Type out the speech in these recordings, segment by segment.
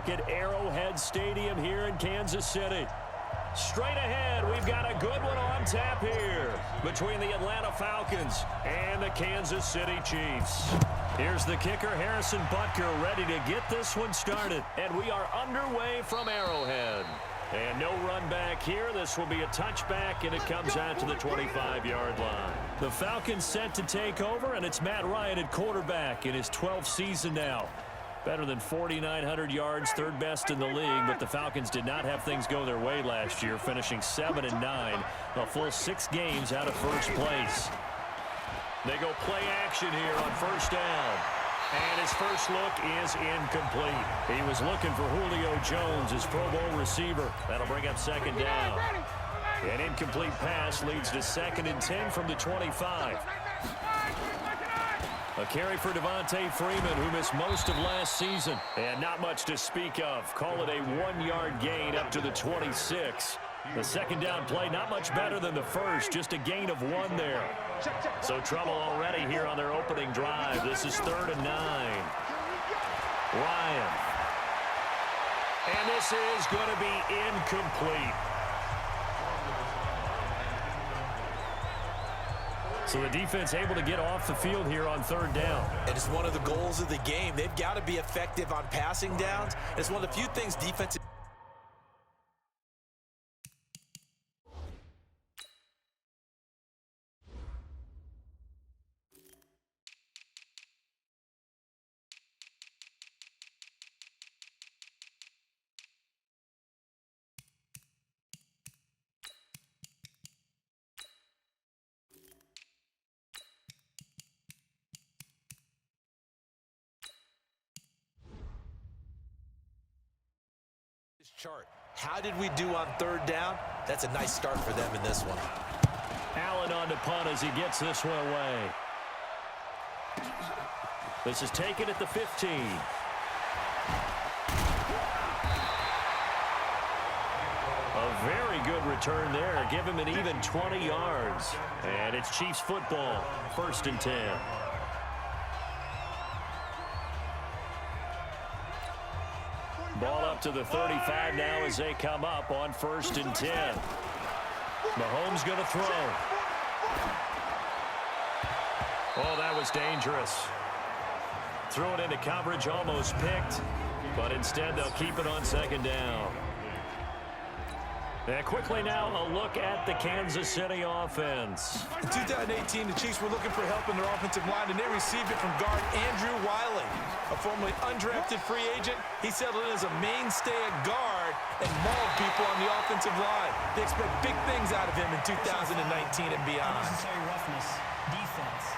back at Arrowhead Stadium here in Kansas City. Straight ahead, we've got a good one on tap here between the Atlanta Falcons and the Kansas City Chiefs. Here's the kicker, Harrison Butker, ready to get this one started. And we are underway from Arrowhead. And no run back here. This will be a touchback, and it comes out to the 25-yard line. The Falcons set to take over, and it's Matt Ryan at quarterback in his 12th season now. Better than 4,900 yards, third best in the league, but the Falcons did not have things go their way last year, finishing 7-9, a full 6 games out of first place. They go play action here on first down. And his first look is incomplete. He was looking for Julio Jones, his Pro Bowl receiver. That'll bring up second down. An incomplete pass leads to 2nd and 10 from the 25. A carry for Devontae Freeman, who missed most of last season. And not much to speak of. Call it a 1-yard gain up to the 26. The second down play, not much better than the first, just a gain of 1 there. So trouble already here on their opening drive. This is 3rd and 9. Ryan. And this is going to be incomplete. So the defense able to get off the field here on 3rd down. And it's one of the goals of the game. They've got to be effective on passing downs. It's one of the few things defensive. Chart. How did we do on 3rd down? That's a nice start for them in this one. Allen on to punt as he gets this one away. This is taken at the 15. A very good return there. Give him an even 20 yards. And it's Chiefs football. 1st and 10. Ball up to the 35 now as they come up on 1st and 10. Mahomes going to throw. Oh, that was dangerous. Threw it into coverage, almost picked. But instead, they'll keep it on 2nd down. And quickly now, a look at the Kansas City offense. In 2018, the Chiefs were looking for help in their offensive line, and they received it from guard Andrew Wiley, a formerly undrafted free agent. He settled in as a mainstay at guard and mauled people on the offensive line. They expect big things out of him in 2019 and beyond. Unnecessary roughness, defense.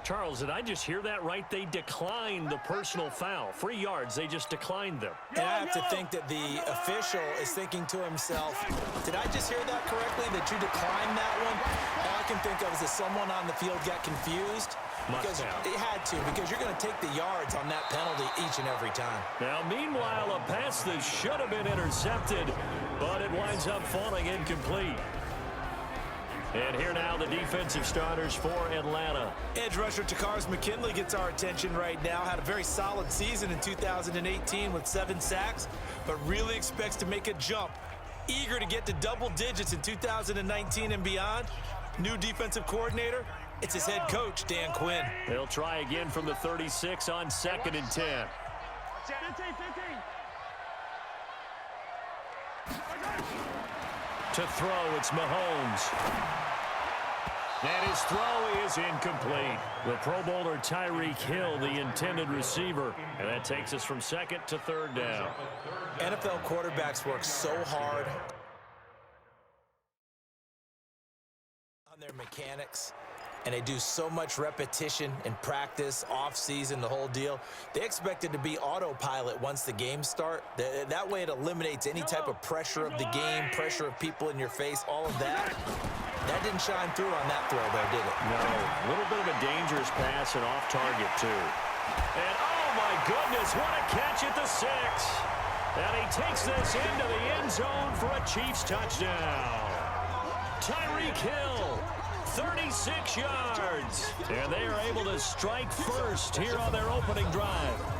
Charles, did I just hear that right? They declined the personal foul. 3 yards, they just declined them. And I have to think that the official is thinking to himself, did I just hear that correctly, that you declined that one? All I can think of is that someone on the field got confused. Because it had to, because you're going to take the yards on that penalty each and every time. Now, meanwhile, a pass that should have been intercepted, but it winds up falling incomplete. And here now the defensive starters for Atlanta. Edge rusher Takars McKinley gets our attention right now. Had a very solid season in 2018 with 7 sacks, but really expects to make a jump. Eager to get to double digits in 2019 and beyond. New defensive coordinator, it's his head coach, Dan Quinn. They'll try again from the 36 on 2nd and 10. 15. To throw, it's Mahomes. And his throw is incomplete. The Pro Bowler Tyreek Hill, the intended receiver. And that takes us from 2nd to 3rd down. NFL quarterbacks work so hard on their mechanics, and they do so much repetition in practice, off-season, the whole deal. They expect it to be autopilot once the games start. That way it eliminates any type of pressure of the game, pressure of people in your face, all of that. That didn't shine through on that throw there, did it? No, a little bit of a dangerous pass and off target, too. And, oh, my goodness, what a catch at the 6. And he takes this into the end zone for a Chiefs touchdown. Tyreek Hill, 36 yards. And they are able to strike first here on their opening drive.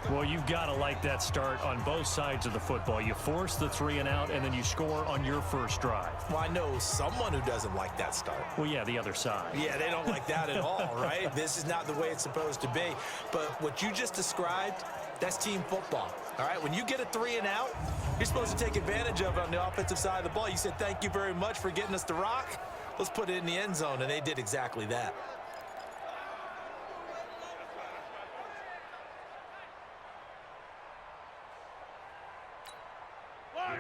Well, you've got to like that start on both sides of the football. You force the 3 and out, and then you score on your first drive. Well, I know someone who doesn't like that start. Well, yeah, the other side. Yeah, they don't like that at all, right? This is not the way it's supposed to be. But what you just described, that's team football, all right? When you get a 3 and out, you're supposed to take advantage of it on the offensive side of the ball. You said, thank you very much for getting us the rock. Let's put it in the end zone, and they did exactly that.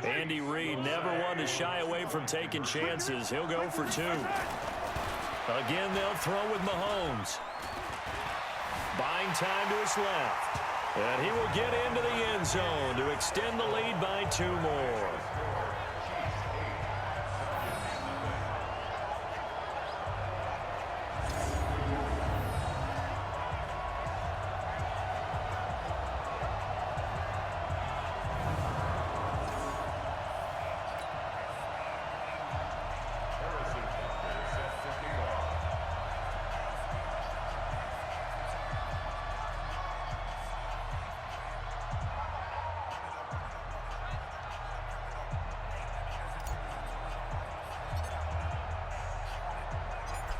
Andy Reid never one to shy away from taking chances. He'll go for 2. Again, they'll throw with Mahomes. Buying time to his left. And he will get into the end zone to extend the lead by 2 more.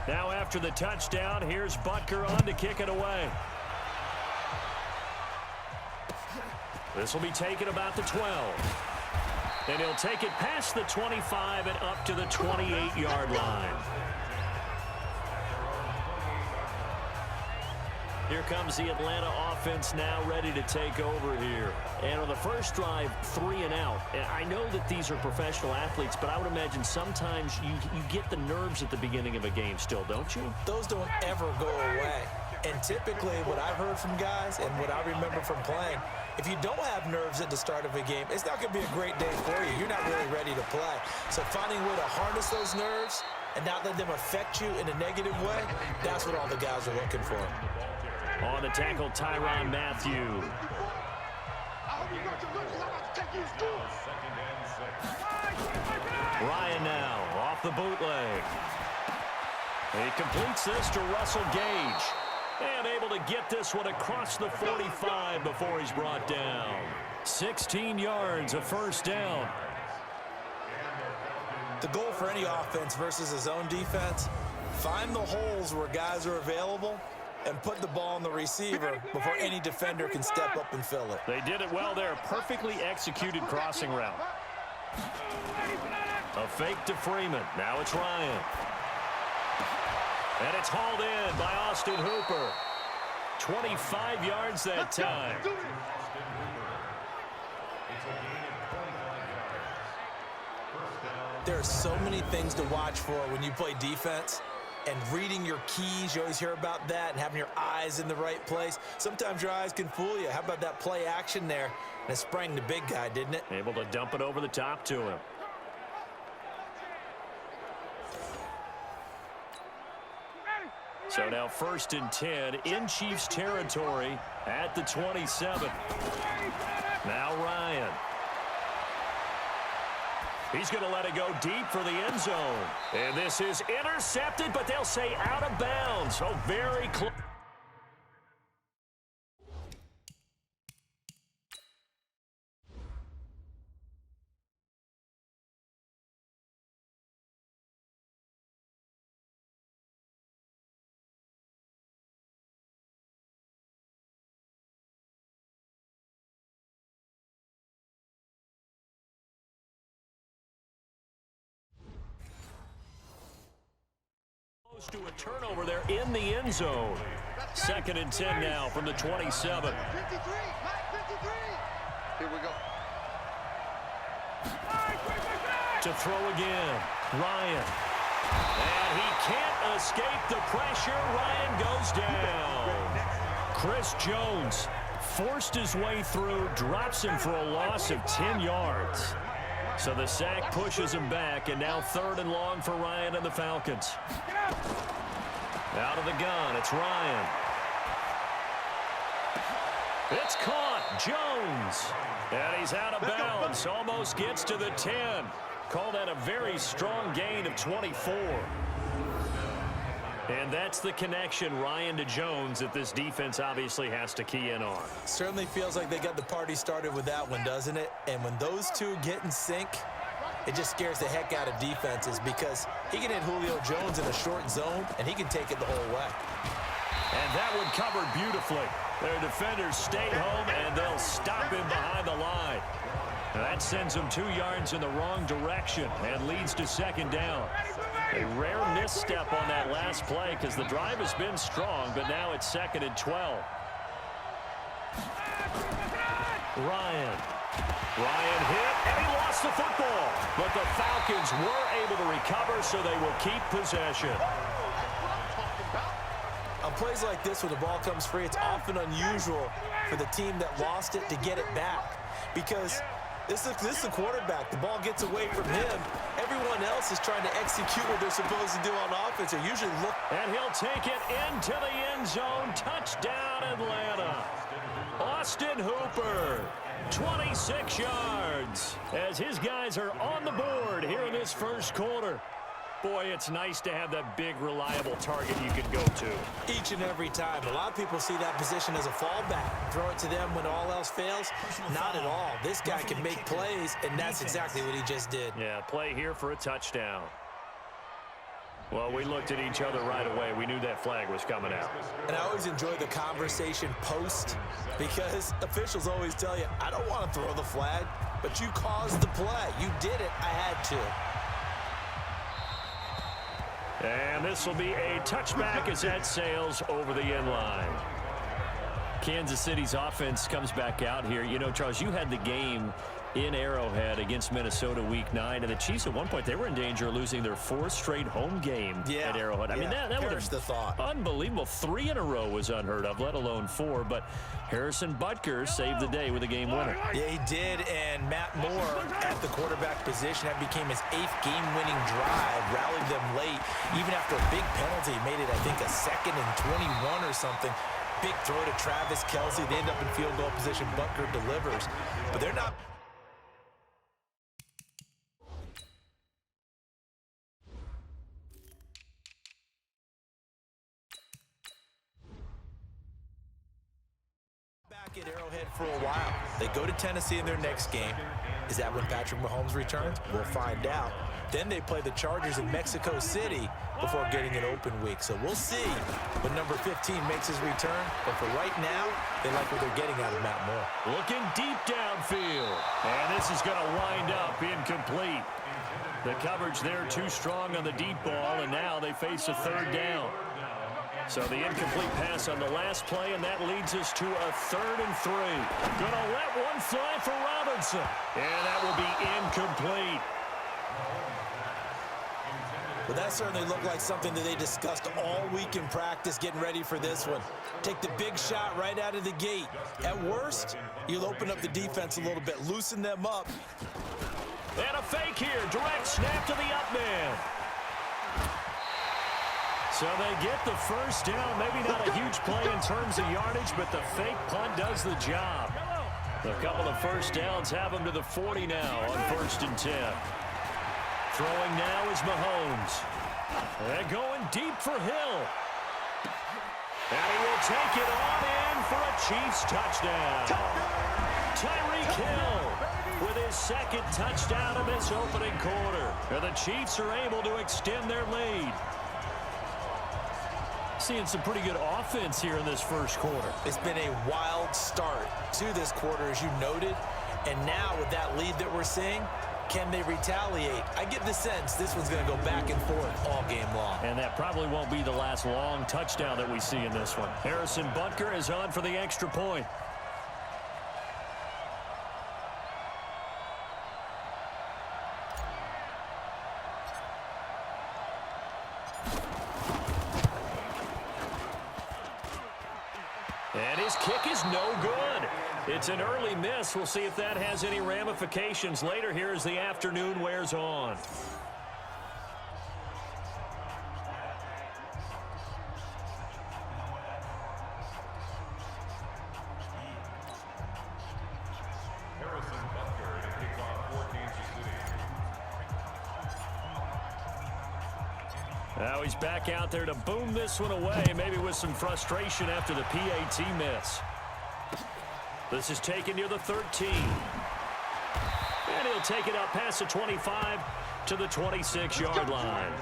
Now after the touchdown, here's Butker on to kick it away. This will be taken about the 12. And he'll take it past the 25 and up to the 28-yard line. Here comes the Atlanta offense now ready to take over here. And on the first drive, 3 and out. And I know that these are professional athletes, but I would imagine sometimes you get the nerves at the beginning of a game still, don't you? Those don't ever go away. And typically what I've heard from guys and what I remember from playing, if you don't have nerves at the start of a game, it's not going to be a great day for you. You're not really ready to play. So finding a way to harness those nerves and not let them affect you in a negative way, that's what all the guys are looking for. On the tackle, Tyrann Mathieu. Ryan now off the bootleg. He completes this to Russell Gage. And able to get this one across the 45 before he's brought down. 16 yards, a first down. The goal for any offense versus a zone defense, find the holes where guys are available and put the ball on the receiver before any defender can step up and fill it. They did it well there. Perfectly executed crossing route. A fake to Freeman. Now it's Ryan. And it's hauled in by Austin Hooper. 25 yards that time. There are so many things to watch for when you play defense. And reading your keys, you always hear about that, and having your eyes in the right place. Sometimes your eyes can fool you. How about that play action there? And it sprang the big guy, didn't it? Able to dump it over the top to him. So now 1st and 10 in Chiefs territory at the 27. Now Ryan. He's going to let it go deep for the end zone. And this is intercepted, but they'll say out of bounds. So very close. To a turnover there in the end zone. 2nd and 10 now from the 27. Here we go. To throw again. Ryan. And he can't escape the pressure. Ryan goes down. Chris Jones forced his way through, drops him for a loss of 10 yards. So the sack pushes him back, and now 3rd and long for Ryan and the Falcons. Out of the gun, it's Ryan. It's caught, Jones. And he's out of bounds, almost gets to the 10. Call that a very strong gain of 24. And that's the connection, Ryan, to Jones, that this defense obviously has to key in on. Certainly feels like they got the party started with that one, doesn't it? And when those two get in sync, it just scares the heck out of defenses because he can hit Julio Jones in a short zone, and he can take it the whole way. And that one covered beautifully. Their defenders stayed home, and they'll stop him behind the line. Now that sends them 2 yards in the wrong direction and leads to second down. A rare misstep on that last play because the drive has been strong, but now it's 2nd and 12. Ryan hit, and he lost the football. But the Falcons were able to recover, so they will keep possession. On plays like this, when the ball comes free, it's often unusual for the team that lost it to get it back because this is the quarterback. The ball gets away from him. Everyone else is trying to execute what they're supposed to do on offense. They usually look. And he'll take it into the end zone. Touchdown, Atlanta. Austin Hooper, 26 yards, as his guys are on the board here in this first quarter. Boy, it's nice to have that big, reliable target you can go to. Each and every time. A lot of people see that position as a fallback. Throw it to them when all else fails. Not at all. This guy can make plays, and that's exactly what he just did. Yeah, play here for a touchdown. Well, we looked at each other right away. We knew that flag was coming out. And I always enjoy the conversation post because officials always tell you, I don't want to throw the flag, but you caused the play. You did it. I had to. And this will be a touchback as that sails over the end line. Kansas City's offense comes back out here. You know, Charles, you had the game in Arrowhead against Minnesota Week 9, and the Chiefs at one point, they were in danger of losing their 4th straight home game at Arrowhead. I mean, that was the thought. Unbelievable. 3 in a row was unheard of, let alone 4. But Harrison Butker saved the day with a game winner. Yeah, he did, and Matt Moore at the quarterback position, that became his 8th game-winning drive, rallied them late. Even after a big penalty, made it, I think, a 2nd and 21 or something. Big throw to Travis Kelce. They end up in field goal position. Butker delivers. But they're not... at Arrowhead for a while. They go to Tennessee in their next game. Is that when Patrick Mahomes returns? We'll find out. Then they play the Chargers in Mexico City before getting an open week. So we'll see when number 15 makes his return. But for right now, they like what they're getting out of Matt Moore. Looking deep downfield. And this is going to wind up incomplete. The coverage there too strong on the deep ball, and now they face a 3rd down. So the incomplete pass on the last play, and that leads us to a 3rd and 3. Gonna let one fly for Robinson. And that will be incomplete. Well, that certainly looked like something that they discussed all week in practice getting ready for this one. Take the big shot right out of the gate. At worst, you'll open up the defense a little bit, loosen them up. And a fake here. Direct snap to the up man. So they get the first down. Maybe not a huge play in terms of yardage, but the fake punt does the job. A couple of first downs have them to the 40 now on 1st and 10. Throwing now is Mahomes. And going deep for Hill. And he will take it on in for a Chiefs touchdown. Tyreek Hill with his 2nd touchdown of this opening quarter. And the Chiefs are able to extend their lead. Seeing some pretty good offense here in this first quarter. It's been a wild start to this quarter, as you noted. And now with that lead that we're seeing, can they retaliate? I get the sense this one's going to go back and forth all game long. And that probably won't be the last long touchdown that we see in this one. Harrison Butker is on for the extra point. And his kick is no good. It's an early miss. We'll see if that has any ramifications later here as the afternoon wears on. Now he's back out there to boom this one away, maybe with some frustration after the PAT miss. This is taken near the 13. And he'll take it up past the 25 to the 26-yard line.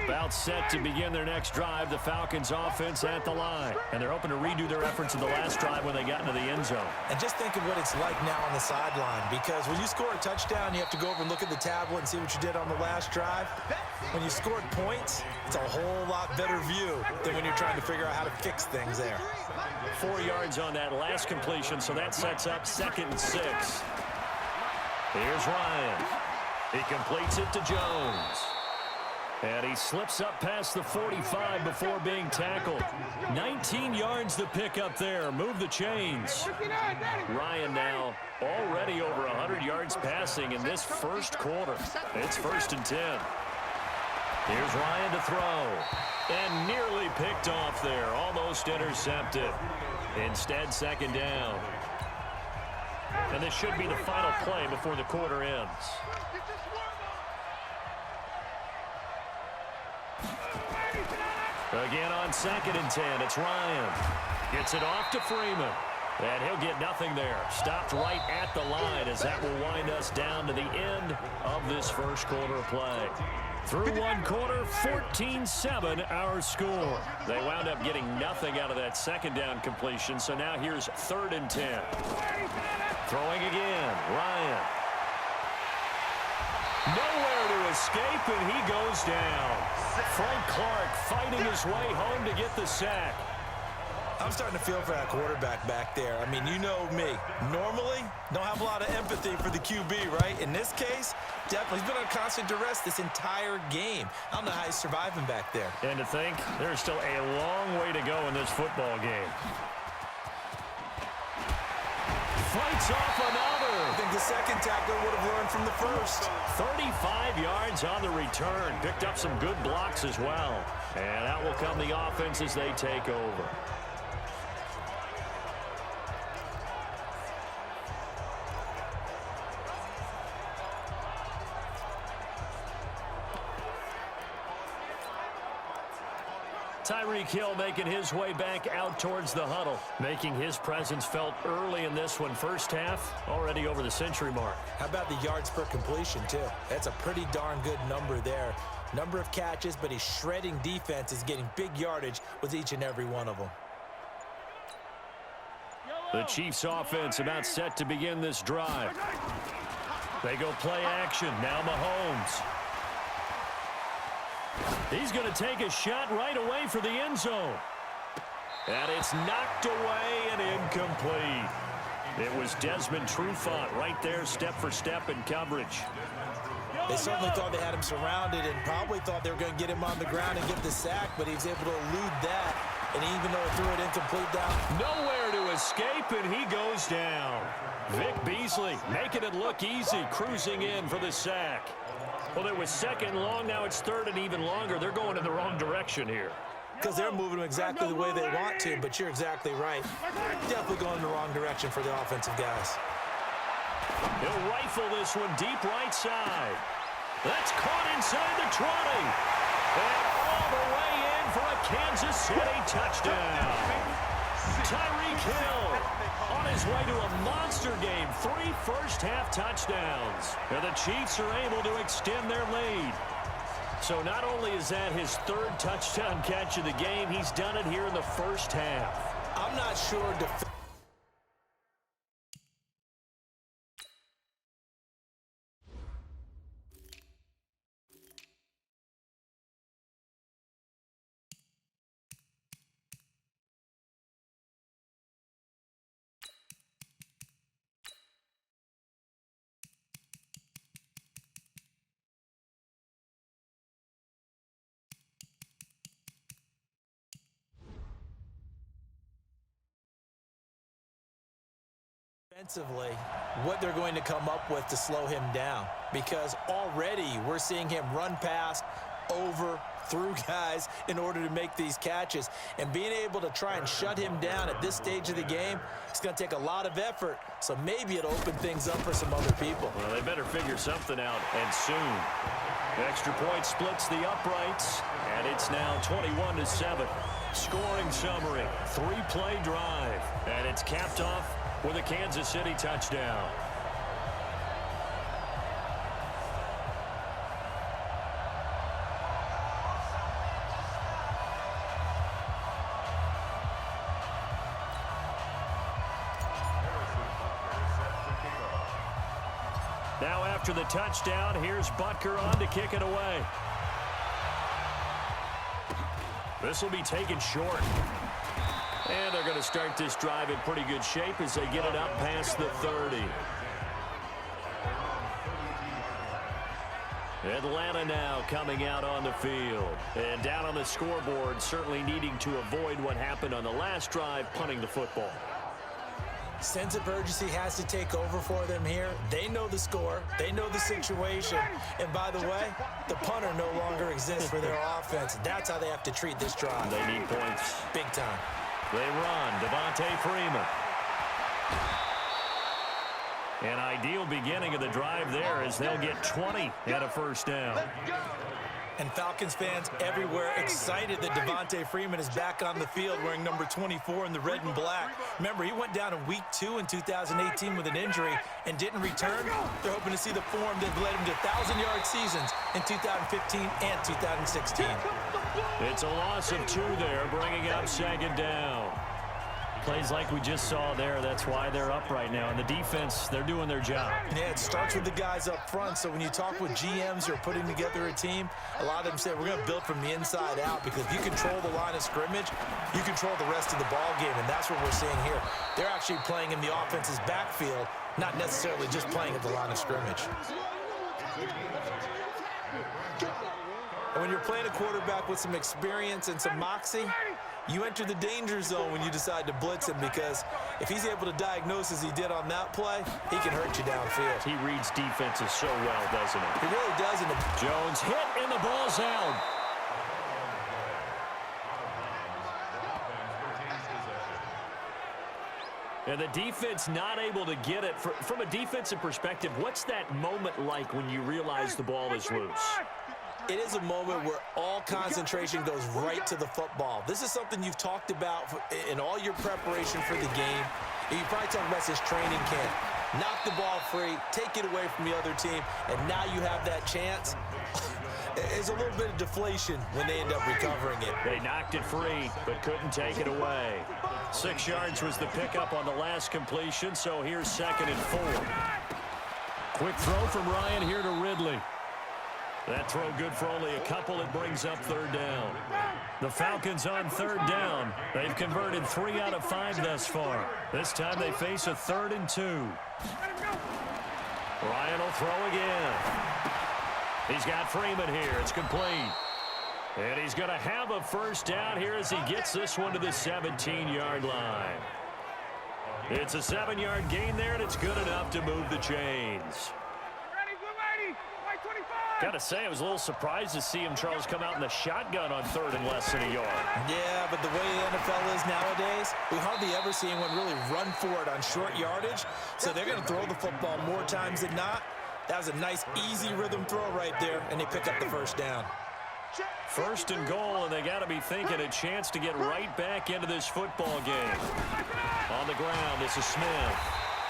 About set to begin their next drive, the Falcons offense at the line. And they're hoping to redo their efforts of the last drive when they got into the end zone. And just think of what it's like now on the sideline, because when you score a touchdown, you have to go over and look at the tablet and see what you did on the last drive. When you scored points, it's a whole lot better view than when you're trying to figure out how to fix things there. 4 yards on that last completion, so that sets up 2nd and 6. Here's Ryan. He completes it to Jones. And he slips up past the 45 before being tackled. 19 yards to pick up there. Move the chains. Ryan now already over 100 yards passing in this first quarter. It's 1st and 10. Here's Ryan to throw. And nearly picked off there. Almost intercepted. Instead, 2nd down. And this should be the final play before the quarter ends. Again on 2nd and 10, it's Ryan. Gets it off to Freeman. And he'll get nothing there. Stopped right at the line as that will wind us down to the end of this first quarter of play. Through one quarter, 14-7 our score. They wound up getting nothing out of that 2nd down completion, so now here's 3rd and 10. Throwing again, Ryan. Nowhere to escape, and he goes down. Frank Clark fighting his way home to get the sack. I'm starting to feel for that quarterback back there. I mean, you know me. Normally, don't have a lot of empathy for the QB, right? In this case, definitely. He's been on constant duress this entire game. I don't know how he's surviving back there. And to think, there's still a long way to go in this football game. Fights off another. I think the second tackler would have learned from the first. 35 yards on the return. Picked up some good blocks as well. And out will come the offense as they take over. Tyreek Hill making his way back out towards the huddle, making his presence felt early in this one. First half, already over the century mark. How about the yards per completion, too? That's a pretty darn good number there. Number of catches, but he's shredding defense, is getting big yardage with each and every one of them. The Chiefs offense about set to begin this drive. They go play action. Now Mahomes. He's going to take a shot right away for the end zone. And it's knocked away and incomplete. It was Desmond Trufant right there, step for step in coverage. They certainly thought they had him surrounded and probably thought they were going to get him on the ground and get the sack, but he was able to elude that. And even though he threw it incomplete down. Nowhere to escape, and he goes down. Vic Beasley making it look easy, cruising in for the sack. Well, it was 2nd and long. Now it's 3rd and even longer. They're going in the wrong direction here. Because they're moving them exactly the way they want to, but you're exactly right. Definitely going in the wrong direction for the offensive guys. He'll rifle this one deep right side. That's caught inside the 20. And all the way in for a Kansas City touchdown. Tyreek Hill on his way to a monster game. 3 first-half touchdowns. And the Chiefs are able to extend their lead. So not only is that his 3rd touchdown catch of the game, he's done it here in the first half. I'm not sure. Defensively, what they're going to come up with to slow him down, because already we're seeing him run past over through guys in order to make these catches. And being able to try and shut him down at this stage of the game, it's going to take a lot of effort. So maybe it'll open things up for some other people. Well, they better figure something out, and soon. Extra point splits the uprights, and it's now 21-7. Scoring summary, 3-play drive, and it's capped off with a Kansas City touchdown. Now after the touchdown, here's Butker on to kick it away. This will be taken short. And they're going to start this drive in pretty good shape as they get it up past the 30. Atlanta now coming out on the field. And down on the scoreboard, certainly needing to avoid what happened on the last drive, punting the football. Sense of urgency has to take over for them here. They know the score. They know the situation. And by the way, the punter no longer exists for their offense. That's how they have to treat this drive. They need points. Big time. They run. Devontae Freeman. An ideal beginning of the drive there as they'll get 20 and a first down. And Falcons fans everywhere excited that Devontae Freeman is back on the field wearing number 24 in the red and black. Remember, he went down in week 2 in 2018 with an injury and didn't return. They're hoping to see the form that led him to 1,000-yard seasons in 2015 and 2016. It's a loss of 2 there, bringing up second down. Plays like we just saw there. That's why they're up right now. And the defense, they're doing their job. Yeah, it starts with the guys up front. So when you talk with GMs who are putting together a team, a lot of them say we're going to build from the inside out, because if you control the line of scrimmage, you control the rest of the ball game. And that's what we're seeing here. They're actually playing in the offense's backfield, not necessarily just playing at the line of scrimmage. And when you're playing a quarterback with some experience and some moxie, you enter the danger zone when you decide to blitz him, because if he's able to diagnose as he did on that play, he can hurt you downfield. He reads defenses so well, doesn't he? He really does. Jones hit, and the ball's out. And the defense not able to get it. From a defensive perspective, what's that moment like when you realize the ball is loose? It is a moment where all concentration goes right to the football. This is something you've talked about in all your preparation for the game. You probably talked about since training camp. Knock the ball free, take it away from the other team, and now you have that chance. There's a little bit of deflation when they end up recovering it. They knocked it free, but couldn't take it away. 6 yards was the pickup on the last completion, so here's 2nd and 4. Quick throw from Ryan here to Ridley. That throw good for only a couple. It brings up 3rd down. The Falcons on 3rd down. They've converted 3 out of 5 thus far. This time they face a 3rd and 2. Ryan will throw again. He's got Freeman here. It's complete. And he's going to have a first down here as he gets this one to the 17-yard line. It's a 7-yard gain there, and it's good enough to move the chains. Got to say, I was a little surprised to see him, Charles, come out in the shotgun on 3rd and less than a yard. Yeah, but the way the NFL is nowadays, we hardly ever see anyone really run for it on short yardage. So they're going to throw the football more times than not. That was a nice, easy rhythm throw right there, and they pick up the first down. 1st and goal, and they got to be thinking a chance to get right back into this football game. On the ground, this is Smith.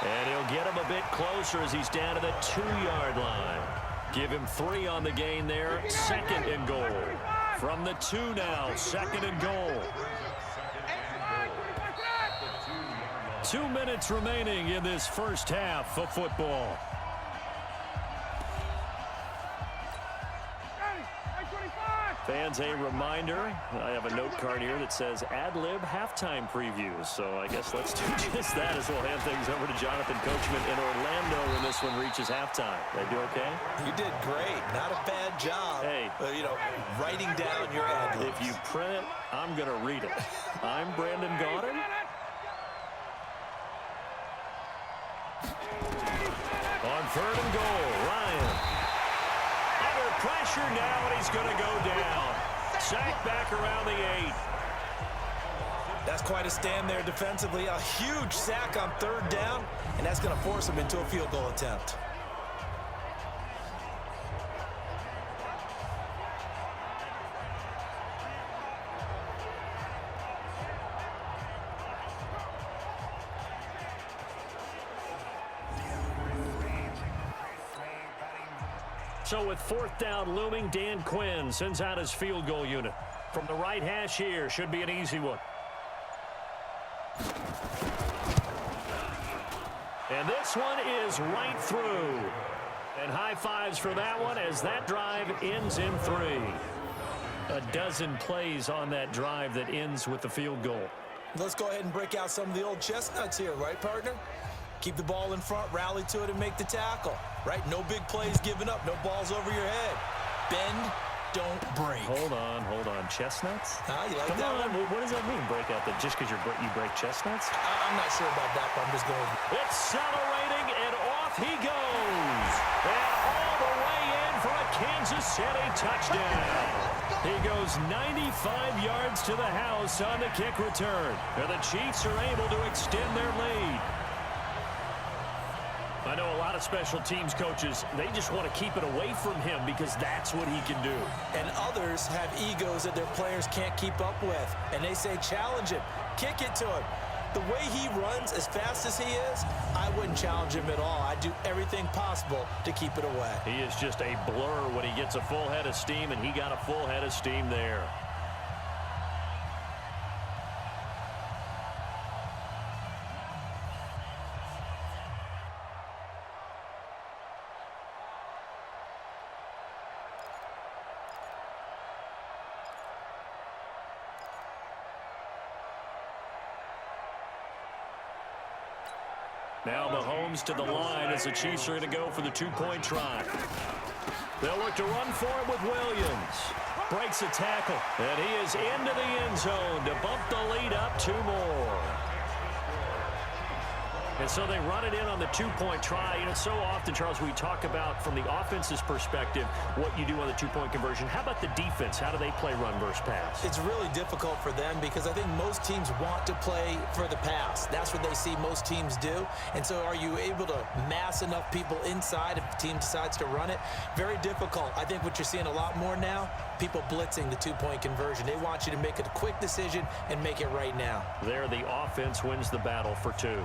And he'll get him a bit closer as he's down to the 2-yard line. Give him 3 on the gain there. 2nd and goal. From the 2 now, 2nd and goal. 2 minutes remaining in this first half of football. Fans, a reminder, I have a note card here that says ad-lib halftime previews. So I guess let's do just that as we'll hand things over to Jonathan Coachman in Orlando when this one reaches halftime. They do okay? You did great. Not a bad job. Hey. Writing down your ad-libs. If you print it, I'm going to read it. I'm Brandon Gaudin. On 3rd and goal, Ryan. Under pressure now, and he's going to go down. Sacked back around the 8. That's quite a stand there defensively. A huge sack on 3rd down, and that's going to force him into a field goal attempt. So with 4th down looming, Dan Quinn sends out his field goal unit. From the right hash here, should be an easy one. And this one is right through. And high fives for that one as that drive ends in 3. A dozen plays on that drive that ends with the field goal. Let's go ahead and break out some of the old chestnuts here, right, partner? Keep the ball in front, rally to it, and make the tackle, right? No big plays given up, no balls over your head. Bend, don't break. Hold on. Chestnuts? You like Come that on, one? what does that mean, break out? That just because you break chestnuts? I'm not sure about that, but I'm just going. Accelerating, and off he goes. And all the way in for a Kansas City touchdown. He goes 95 yards to the house on the kick return. And the Chiefs are able to extend their lead. I know a lot of special teams coaches, they just want to keep it away from him because that's what he can do. And others have egos that their players can't keep up with. And they say, challenge him, kick it to him. The way he runs, as fast as he is, I wouldn't challenge him at all. I'd do everything possible to keep it away. He is just a blur when he gets a full head of steam, and he got a full head of steam there. Now Mahomes to the line as the Chiefs are going to go for the 2-point try. They'll look to run for it with Williams. Breaks a tackle, and he is into the end zone to bump the lead up 2 more. And so they run it in on the 2-point try. You know, so often, Charles, we talk about from the offense's perspective what you do on the 2-point conversion. How about the defense? How do they play run versus pass? It's really difficult for them because I think most teams want to play for the pass. That's what they see most teams do. And so are you able to mass enough people inside if the team decides to run it? Very difficult. I think what you're seeing a lot more now, people blitzing the 2-point conversion. They want you to make a quick decision and make it right now. There, the offense wins the battle for 2.